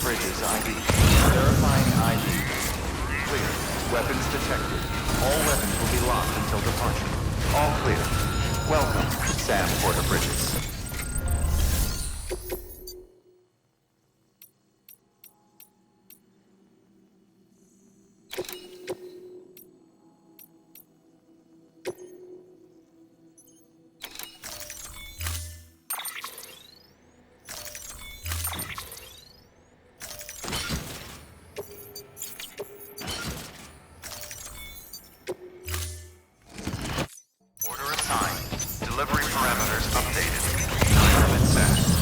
bridges ID. Verifying ID. Clear. Weapons detected. All weapons will be locked until departure. All clear. Welcome, Sam Porter Bridges. Delivery parameters updated. Environment set.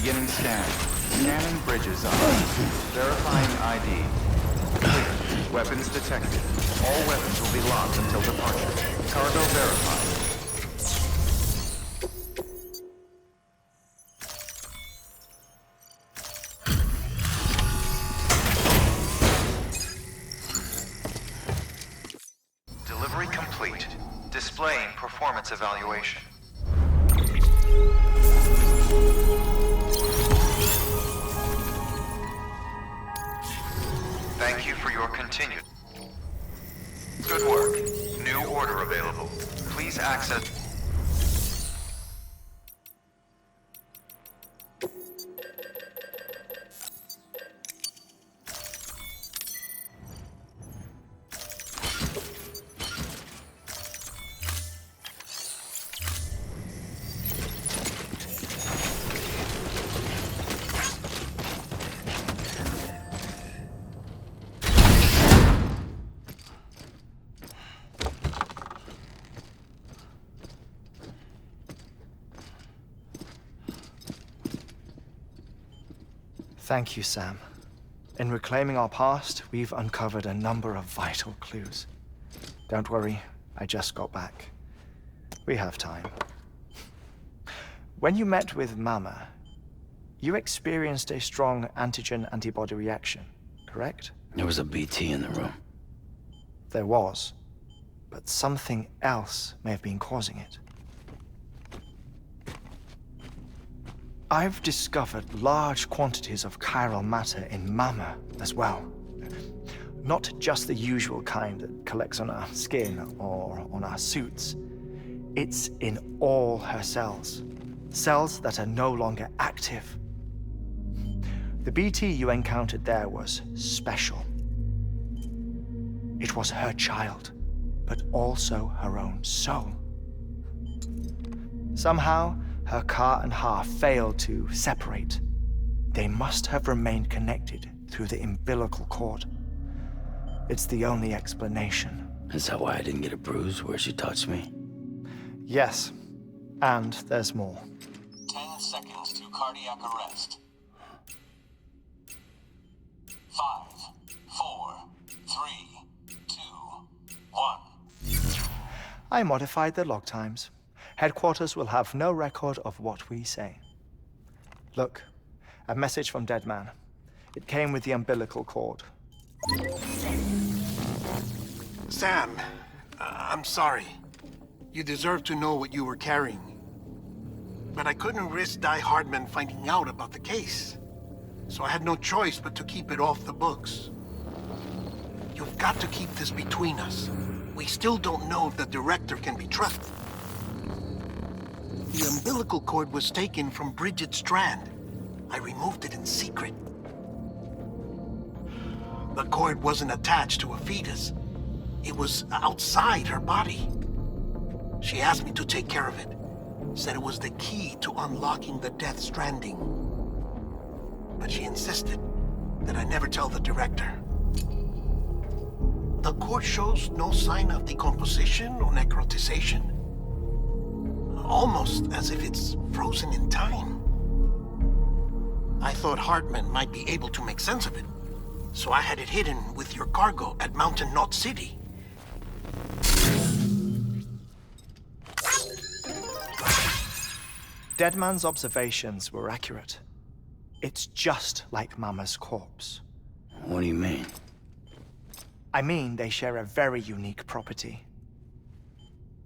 Beginning scan. Scanning bridges on. Verifying ID. Clear. Weapons detected. All weapons will be locked until departure. Cargo verified. Delivery complete. Displaying performance evaluation. Thank you for your continued. Good work. New order available. Please access. Thank you, Sam. In reclaiming our past, we've uncovered a number of vital clues. Don't worry, I just got back. We have time. When you met with Mama, you experienced a strong antigen-antibody reaction, correct? There was a BT in the room. There was, but something else may have been causing it. I've discovered large quantities of chiral matter in Mama as well. Not just the usual kind that collects on our skin or on our suits. It's in all her cells. Cells that are no longer active. The BT you encountered there was special. It was her child, but also her own soul. Somehow, her car and half failed to separate. They must have remained connected through the umbilical cord. It's the only explanation. Is that why I didn't get a bruise where she touched me? Yes, and there's more. 10 seconds to cardiac arrest. 5, 4, 3, 2, 1. I modified the log times. Headquarters will have no record of what we say. Look, a message from Dead Man. It came with the umbilical cord. Sam, I'm sorry. You deserve to know what you were carrying. But I couldn't risk Die Hardman finding out about the case. So I had no choice but to keep it off the books. You've got to keep this between us. We still don't know if the director can be trusted. The umbilical cord was taken from Bridget Strand. I removed it in secret. The cord wasn't attached to a fetus. It was outside her body. She asked me to take care of it. Said it was the key to unlocking the Death Stranding. But she insisted that I never tell the director. The cord shows no sign of decomposition or necrotization. Almost as if it's frozen in time. I thought Hartman might be able to make sense of it, so I had it hidden with your cargo at Mountain Knot City. Deadman's observations were accurate. It's just like Mama's corpse. What do you mean? I mean, they share a very unique property.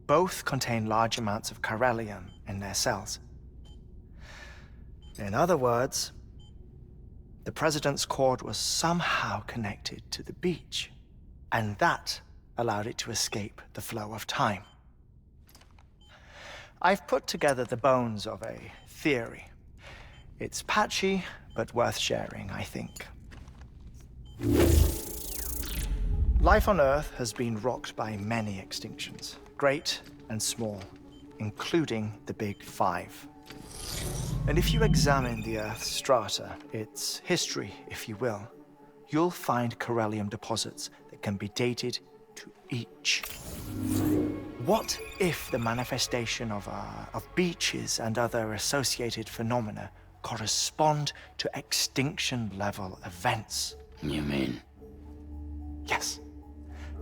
Both contain large amounts of chiralium in their cells. In other words, the president's cord was somehow connected to the beach, and that allowed it to escape the flow of time. I've put together the bones of a theory. It's patchy, but worth sharing, I think. Life on Earth has been rocked by many extinctions. Great and small, including the Big Five. And if you examine the Earth's strata, its history, if you will, you'll find chiralium deposits that can be dated to each. What if the manifestation of beaches and other associated phenomena correspond to extinction-level events. You mean? Yes.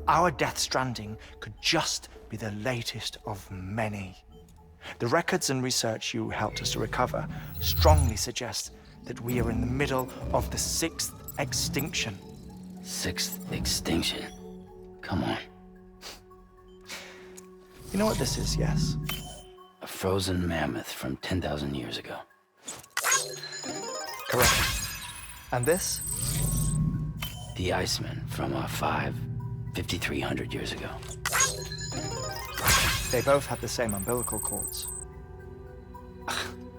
Our Death Stranding could just be the latest of many. The records and research you helped us to recover strongly suggest that we are in the middle of the 6th extinction. 6th extinction? Come on. You know what this is, yes? A frozen mammoth from 10,000 years ago. Correct. And this? The Iceman from 5,300 years ago. They both have the same umbilical cords.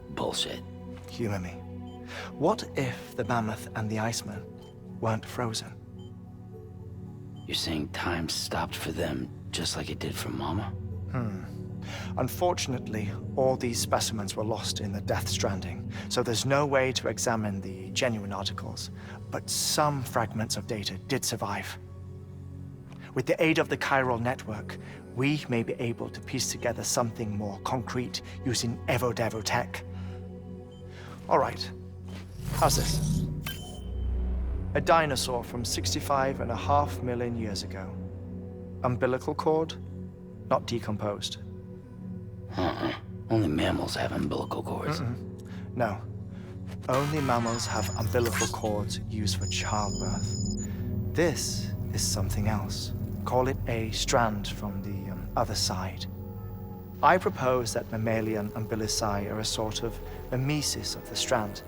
Bullshit. Humor me. What if the mammoth and the Iceman weren't frozen? You're saying time stopped for them just like it did for Mama? Unfortunately, all these specimens were lost in the Death Stranding, so there's no way to examine the genuine articles. But some fragments of data did survive. With the aid of the Chiral network, we may be able to piece together something more concrete using Evo-Devo tech. All right, how's this? A dinosaur from 65.5 million years ago. Umbilical cord, not decomposed. Only mammals have umbilical cords. No, only mammals have umbilical cords used for childbirth. This is something else. Call it a strand from the other side. I propose that mammalian umbilici are a sort of mimesis of the strand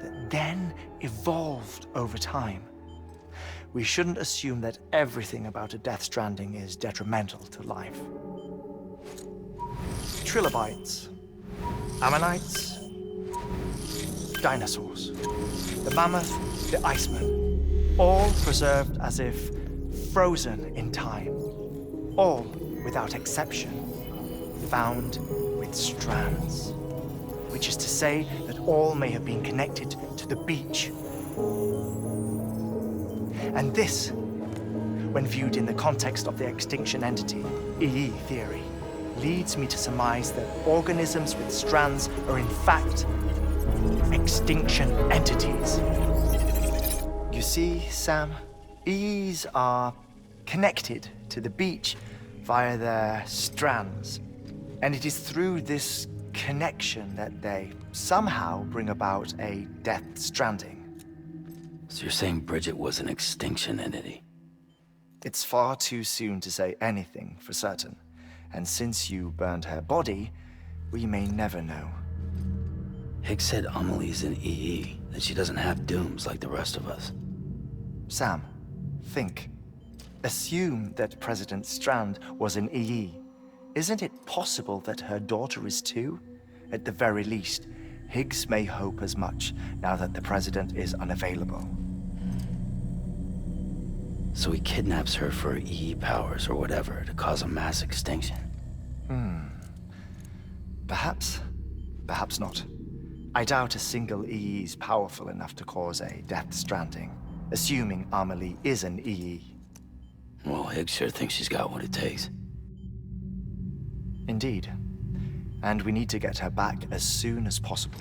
that then evolved over time. We shouldn't assume that everything about a Death Stranding is detrimental to life. Trilobites, ammonites, dinosaurs, the mammoth, the Iceman, all preserved as if frozen in time, all, without exception, found with strands, which is to say that all may have been connected to the beach. And this, when viewed in the context of the extinction entity, EE theory, leads me to surmise that organisms with strands are in fact extinction entities. You see, Sam, EEs are connected to the beach via their strands. And it is through this connection that they somehow bring about a Death Stranding. So you're saying Bridget was an extinction entity? It's far too soon to say anything for certain. And since you burned her body, we may never know. Higgs said Amelie's an EE, that she doesn't have dooms like the rest of us. Sam, think. Assume that President Strand was an EE. Isn't it possible that her daughter is too? At the very least, Higgs may hope as much now that the president is unavailable. So he kidnaps her for EE powers or whatever to cause a mass extinction. Perhaps. Perhaps not. I doubt a single EE is powerful enough to cause a Death Stranding, assuming Amelie is an EE. Well, Higgs sure thinks she's got what it takes. Indeed. And we need to get her back as soon as possible.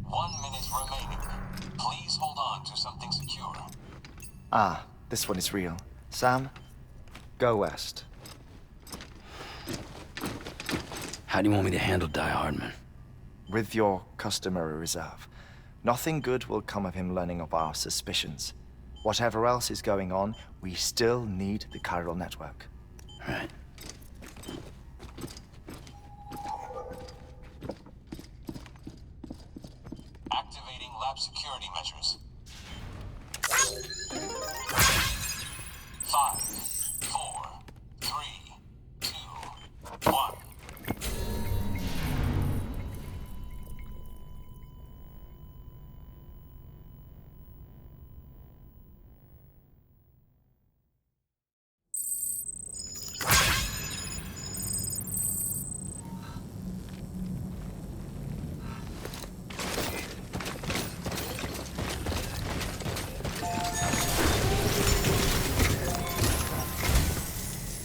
1 minute remaining. Please hold on to something secure. Ah, this one is real. Sam, go west. How do you want me to handle Die Hardman? With your customary reserve. Nothing good will come of him learning of our suspicions. Whatever else is going on, we still need the Chiral network. Right. Activating lab security measures. 5, 4, 3, 2, 1.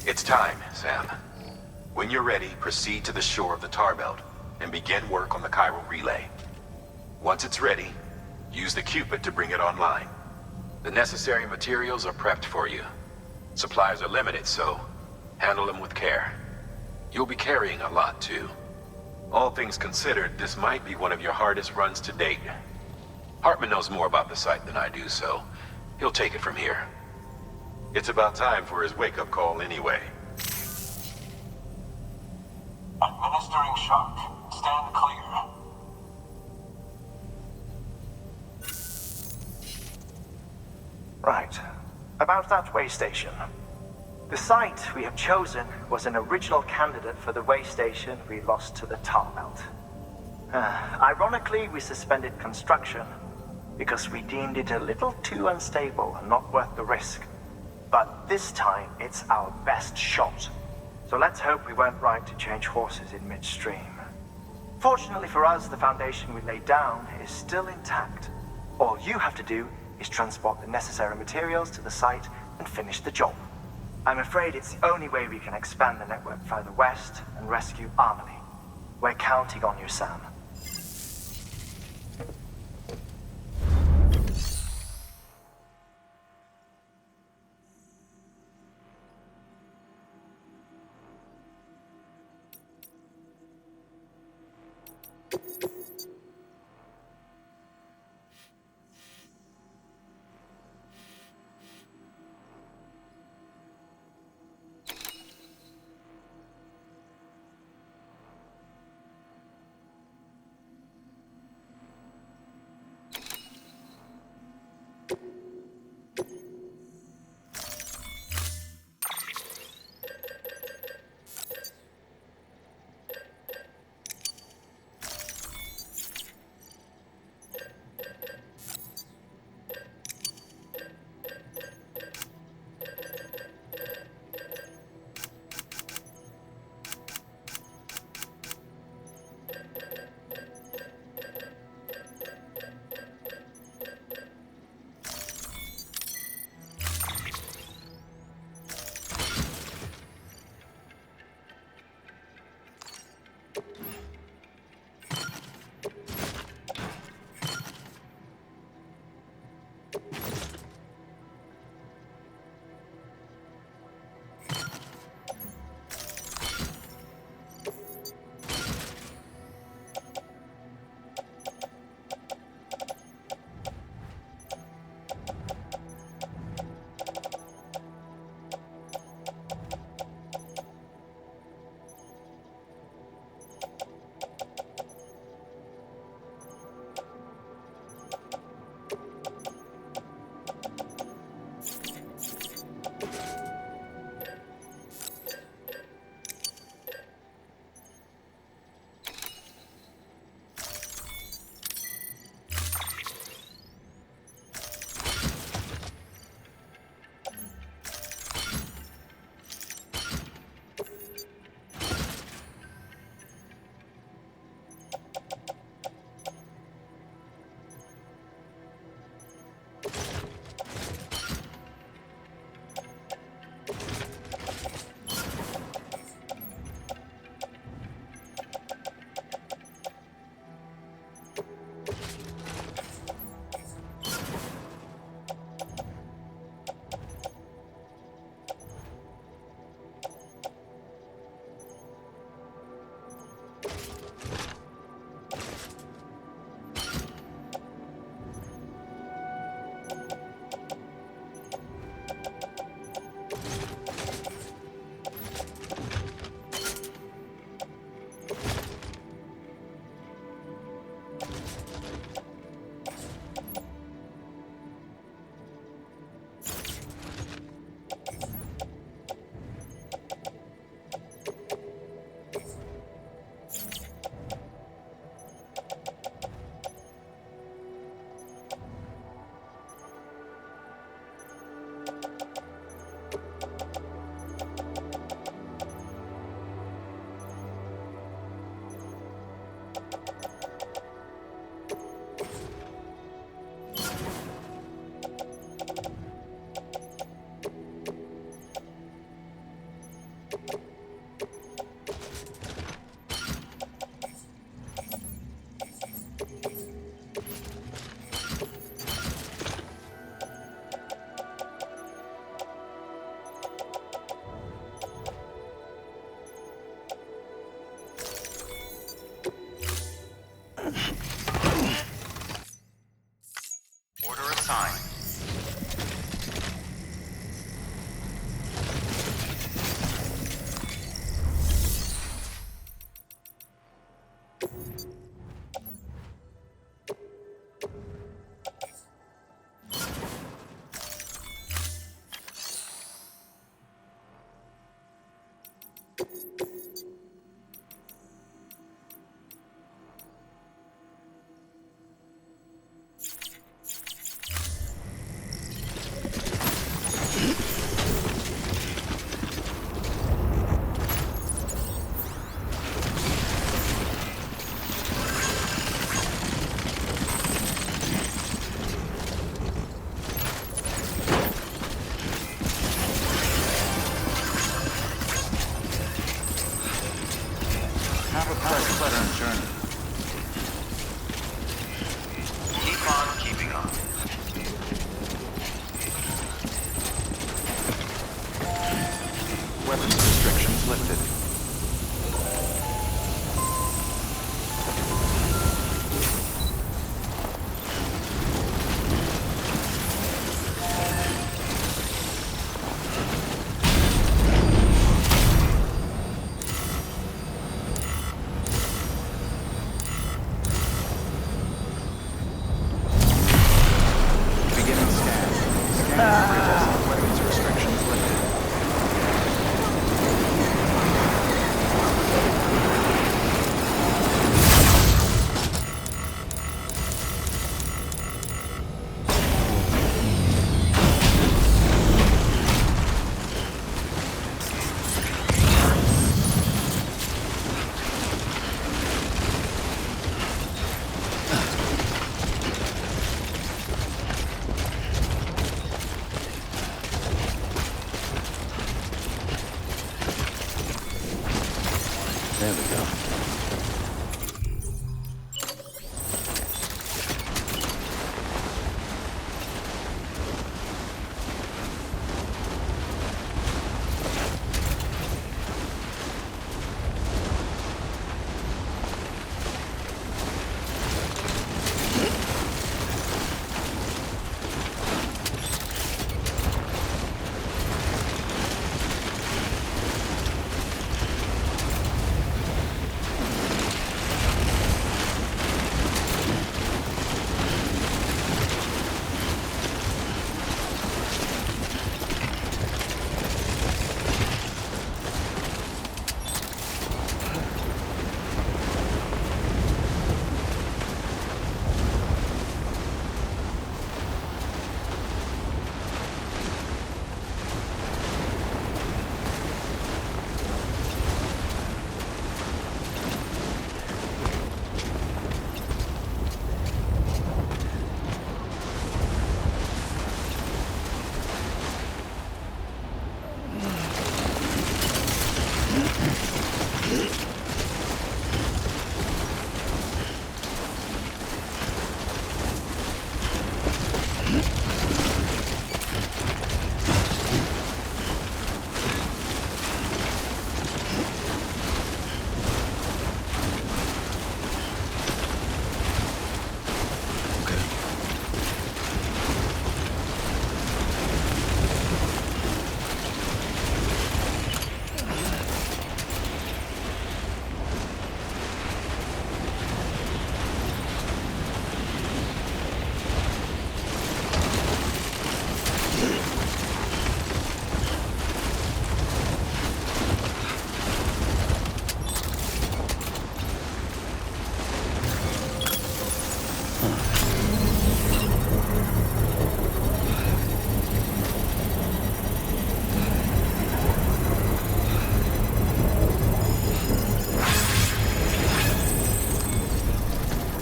It's time, Sam. When you're ready, proceed to the shore of the tar belt and begin work on the chiral relay. Once it's ready, use the Cupid to bring it online. The necessary materials are prepped for you. Supplies are limited, so handle them with care. You'll be carrying a lot, too. All things considered, this might be one of your hardest runs to date. Hartman knows more about the site than I do, so he'll take it from here. It's about time for his wake-up call anyway. Administering shock. Stand clear. Right. About that way station. The site we have chosen was an original candidate for the way station we lost to the tar belt. Ironically, we suspended construction because we deemed it a little too unstable and not worth the risk. But this time, it's our best shot. So let's hope we weren't right to change horses in midstream. Fortunately for us, the foundation we laid down is still intact. All you have to do is transport the necessary materials to the site and finish the job. I'm afraid it's the only way we can expand the network further west and rescue Harmony. We're counting on you, Sam.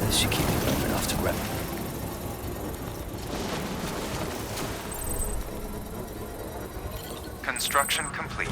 This should keep me warm enough to grab. Construction complete.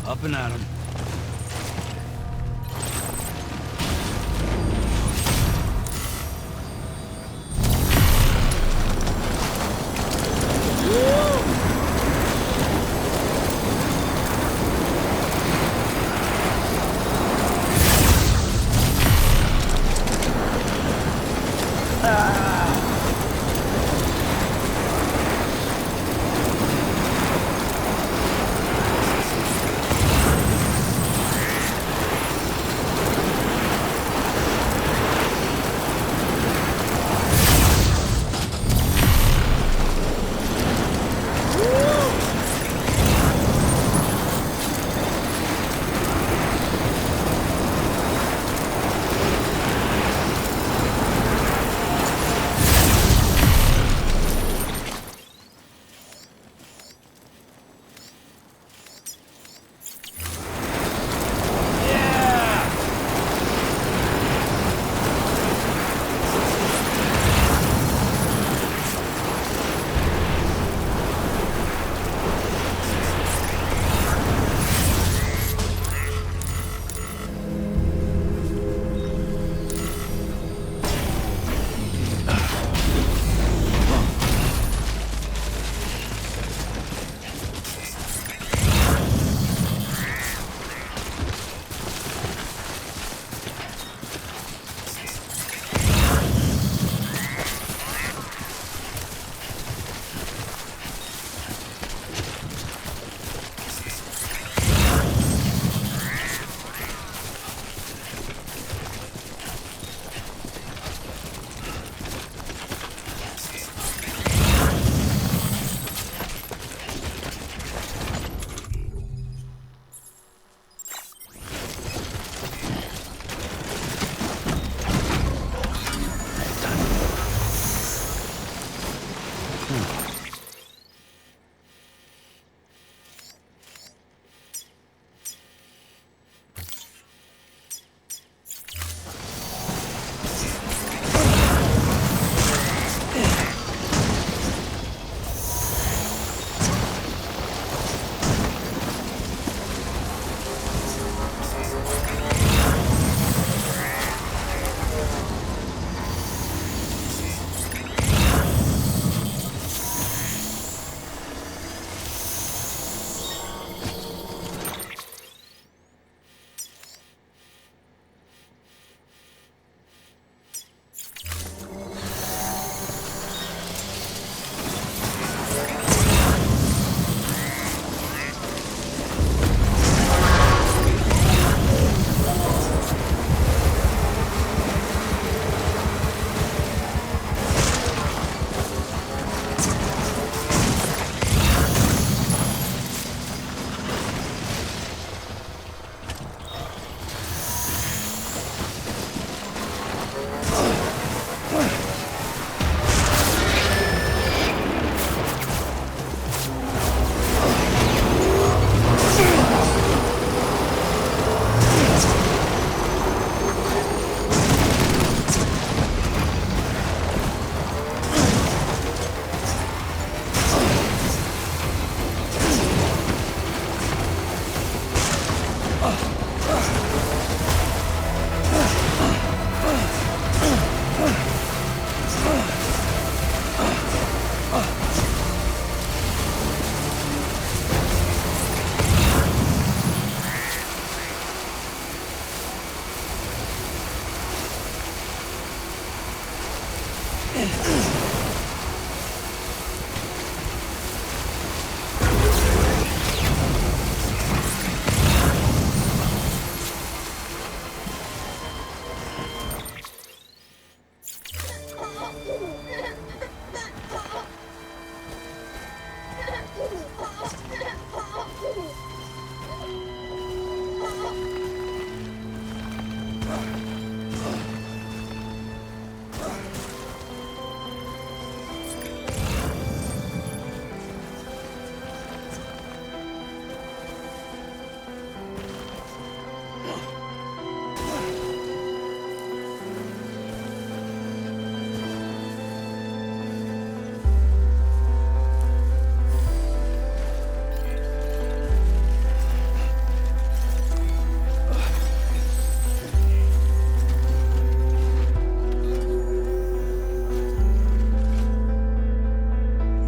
Up and at 'em.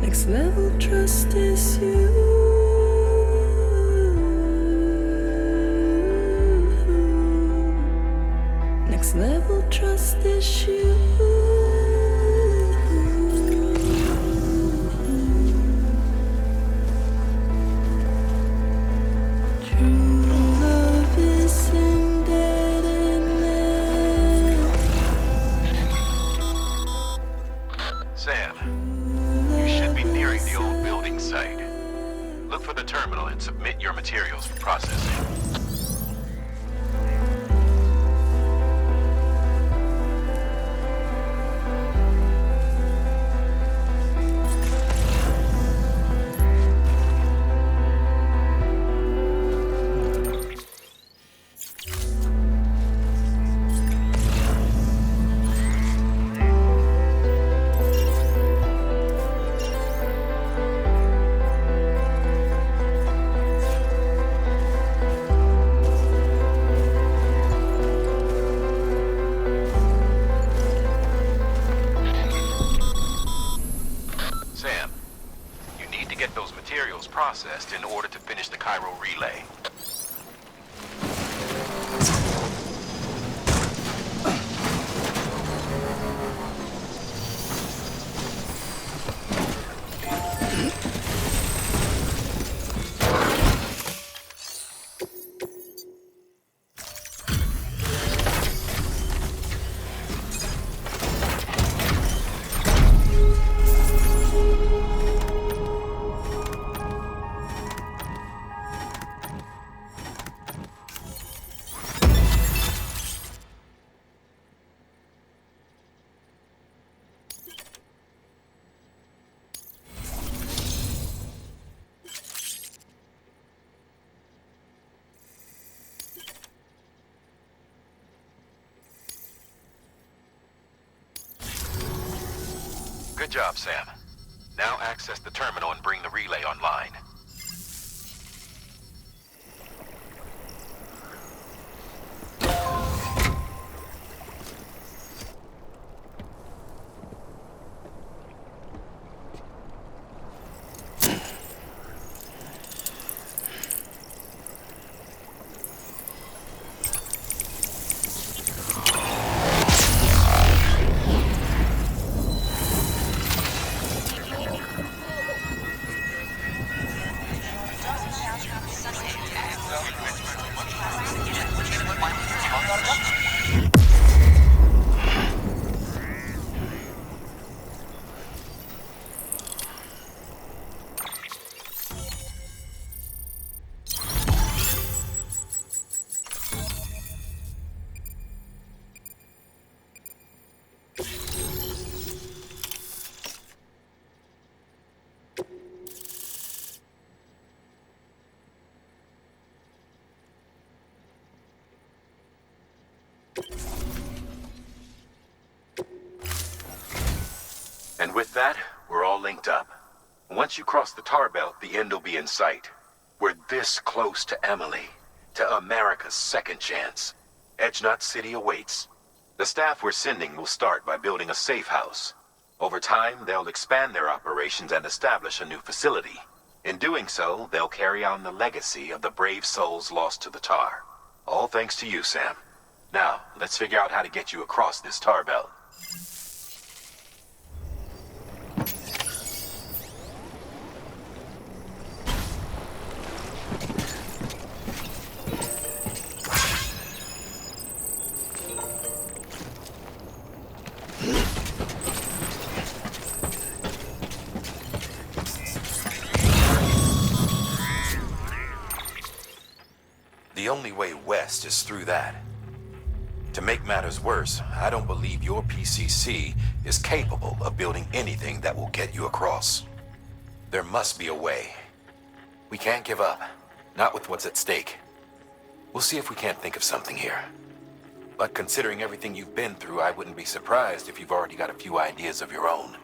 Next level trust is you. Next level trust is you. True love is embedded in there. Sam, you should be nearing the old building site. Look for the terminal and submit your materials for processing. Sam, you need to get those materials processed in order to finish the Chiral relay. Good job, Sam. Now access the terminal and bring the relay online. And with that, we're all linked up. Once you cross the tar belt, the end will be in sight. We're this close to Emily. to America's second chance. Edgenut City awaits. The staff we're sending will start by building a safe house. Over time, they'll expand their operations and establish a new facility. In doing so, they'll carry on the legacy of the brave souls lost to the tar. All thanks to you, Sam. Now, let's figure out how to get you across this tar belt. The only way west is through that. To make matters worse, I don't believe your PCC is capable of building anything that will get you across. There must be a way. We can't give up, not with what's at stake. We'll see if we can't think of something here. But considering everything you've been through, I wouldn't be surprised if you've already got a few ideas of your own.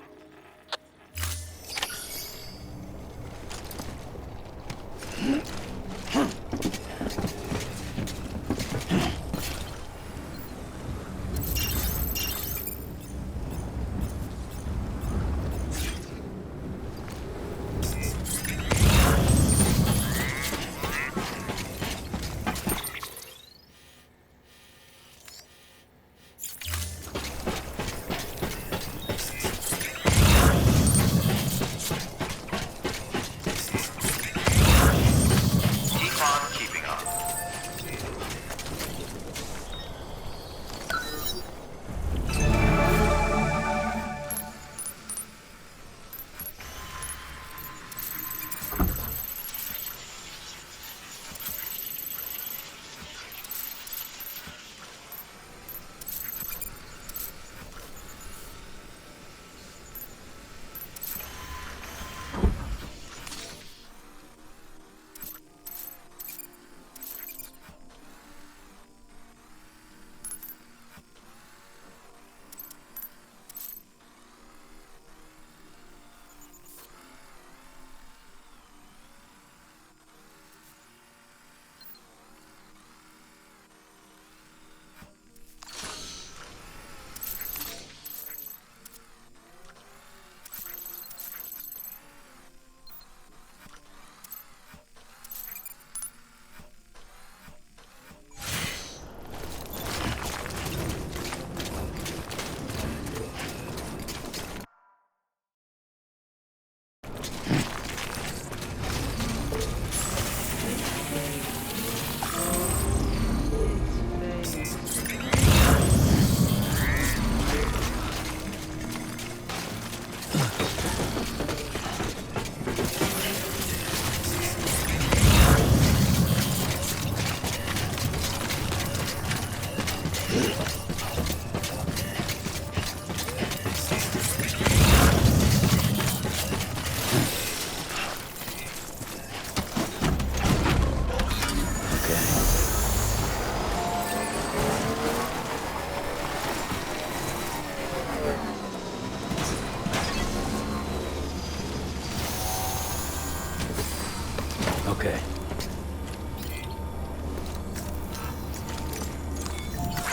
Okay.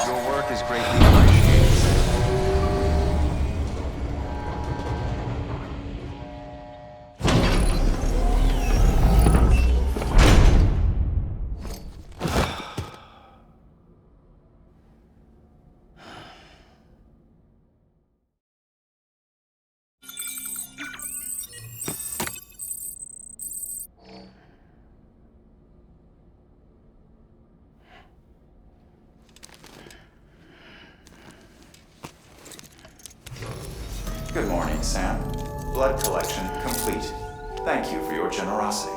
Your work is greatly appreciated. Good morning, Sam. Blood collection complete. Thank you for your generosity.